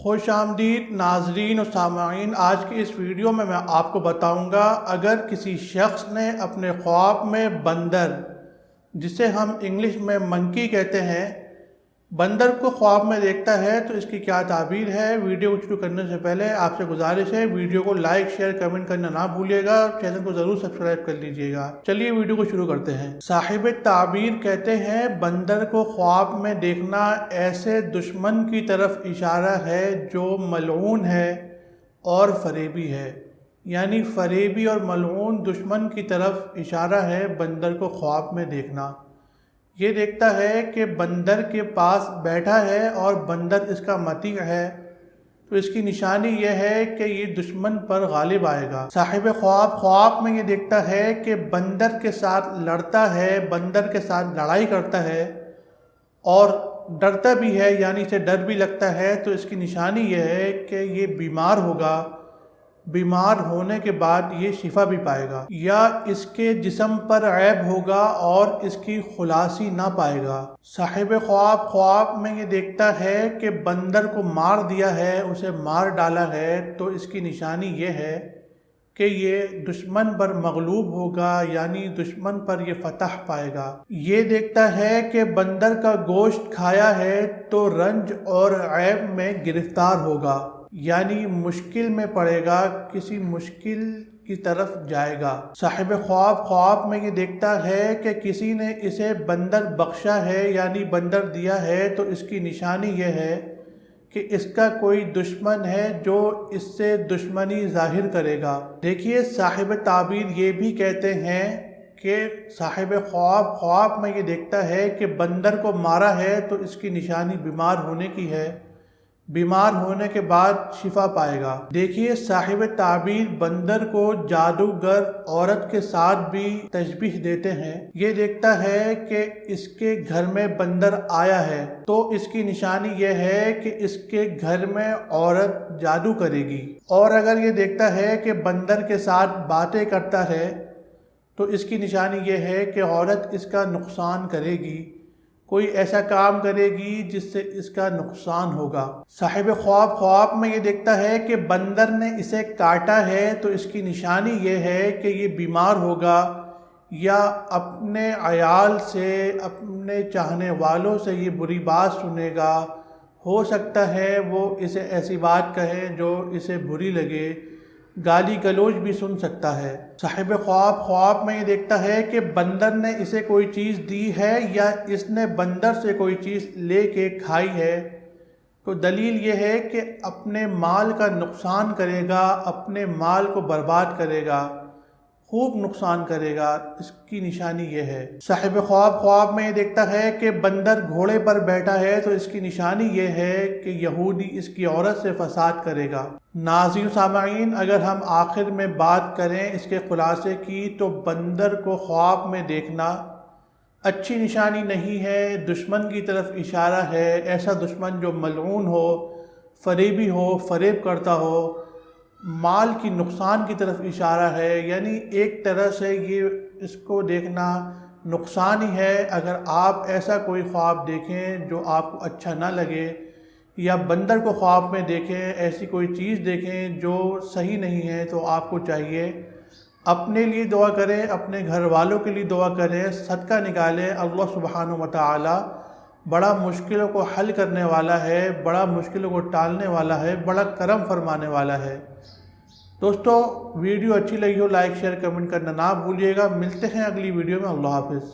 خوش آمدید ناظرین و سامعین، آج کی اس ویڈیو میں آپ کو بتاؤں گا اگر کسی شخص نے اپنے خواب میں بندر، جسے ہم انگلش میں منکی کہتے ہیں، بندر کو خواب میں دیکھتا ہے تو اس کی کیا تعبیر ہے۔ ویڈیو کو شروع کرنے سے پہلے آپ سے گزارش ہے ویڈیو کو لائک شیئر کمنٹ کرنا نہ بھولیے گا، چینل کو ضرور سبسکرائب کر لیجئے گا۔ چلیے ویڈیو کو شروع کرتے ہیں۔ صاحب تعبیر کہتے ہیں بندر کو خواب میں دیکھنا ایسے دشمن کی طرف اشارہ ہے جو ملعون ہے اور فریبی ہے، یعنی فریبی اور ملعون دشمن کی طرف اشارہ ہے بندر کو خواب میں دیکھنا۔ یہ دیکھتا ہے کہ بندر کے پاس بیٹھا ہے اور بندر اس کا مطیع ہے، تو اس کی نشانی یہ ہے کہ یہ دشمن پر غالب آئے گا۔ صاحب خواب میں یہ دیکھتا ہے کہ بندر کے ساتھ لڑتا ہے، بندر کے ساتھ لڑائی کرتا ہے اور ڈرتا بھی ہے، یعنی اسے ڈر بھی لگتا ہے، تو اس کی نشانی یہ ہے کہ یہ بیمار ہوگا، بیمار ہونے کے بعد یہ شفا بھی پائے گا، یا اس کے جسم پر عیب ہوگا اور اس کی خلاصی نہ پائے گا۔ صاحب خواب میں یہ دیکھتا ہے کہ بندر کو مار دیا ہے، اسے مار ڈالا ہے، تو اس کی نشانی یہ ہے کہ یہ دشمن پر مغلوب ہوگا، یعنی دشمن پر یہ فتح پائے گا۔ یہ دیکھتا ہے کہ بندر کا گوشت کھایا ہے تو رنج اور عیب میں گرفتار ہوگا، یعنی مشکل میں پڑے گا، کسی مشکل کی طرف جائے گا۔ صاحب خواب میں یہ دیکھتا ہے کہ کسی نے اسے بندر بخشا ہے، یعنی بندر دیا ہے، تو اس کی نشانی یہ ہے کہ اس کا کوئی دشمن ہے جو اس سے دشمنی ظاہر کرے گا۔ دیکھیے صاحب تعبیر یہ بھی کہتے ہیں کہ صاحب خواب میں یہ دیکھتا ہے کہ بندر کو مارا ہے تو اس کی نشانی بیمار ہونے کی ہے، بیمار ہونے کے بعد شفا پائے گا۔ دیکھیے صاحب تعبیر بندر کو جادوگر عورت کے ساتھ بھی تشبیہ دیتے ہیں۔ یہ دیکھتا ہے کہ اس کے گھر میں بندر آیا ہے تو اس کی نشانی یہ ہے کہ اس کے گھر میں عورت جادو کرے گی، اور اگر یہ دیکھتا ہے کہ بندر کے ساتھ باتیں کرتا ہے تو اس کی نشانی یہ ہے کہ عورت اس کا نقصان کرے گی، کوئی ایسا کام کرے گی جس سے اس کا نقصان ہوگا۔ صاحب خواب میں یہ دیکھتا ہے کہ بندر نے اسے کاٹا ہے تو اس کی نشانی یہ ہے کہ یہ بیمار ہوگا، یا اپنے عیال سے، اپنے چاہنے والوں سے یہ بری بات سنے گا، ہو سکتا ہے وہ اسے ایسی بات کہے جو اسے بری لگے، گالی گلوچ بھی سن سکتا ہے۔ صاحب خواب میں یہ دیکھتا ہے کہ بندر نے اسے کوئی چیز دی ہے یا اس نے بندر سے کوئی چیز لے کے کھائی ہے، تو دلیل یہ ہے کہ اپنے مال کا نقصان کرے گا، اپنے مال کو برباد کرے گا، خوب نقصان کرے گا، اس کی نشانی یہ ہے۔ صاحب خواب میں یہ دیکھتا ہے کہ بندر گھوڑے پر بیٹھا ہے تو اس کی نشانی یہ ہے کہ یہودی اس کی عورت سے فساد کرے گا۔ ناظرین سامعین، اگر ہم آخر میں بات کریں اس کے خلاصے کی، تو بندر کو خواب میں دیکھنا اچھی نشانی نہیں ہے، دشمن کی طرف اشارہ ہے، ایسا دشمن جو ملعون ہو، فریبی ہو، فریب کرتا ہو، مال کی نقصان کی طرف اشارہ ہے، یعنی ایک طرح سے یہ اس کو دیکھنا نقصان ہی ہے۔ اگر آپ ایسا کوئی خواب دیکھیں جو آپ کو اچھا نہ لگے، یا بندر کو خواب میں دیکھیں، ایسی کوئی چیز دیکھیں جو صحیح نہیں ہے، تو آپ کو چاہیے اپنے لیے دعا کریں، اپنے گھر والوں کے لیے دعا کریں، صدقہ نکالیں۔ اللہ سبحانہ وتعالی بڑا مشکلوں کو حل کرنے والا ہے، بڑا مشکلوں کو ٹالنے والا ہے، بڑا کرم فرمانے والا ہے۔ دوستو ویڈیو اچھی لگی ہو لائک شیئر کمنٹ کرنا نہ بھولیے گا۔ ملتے ہیں اگلی ویڈیو میں۔ اللہ حافظ۔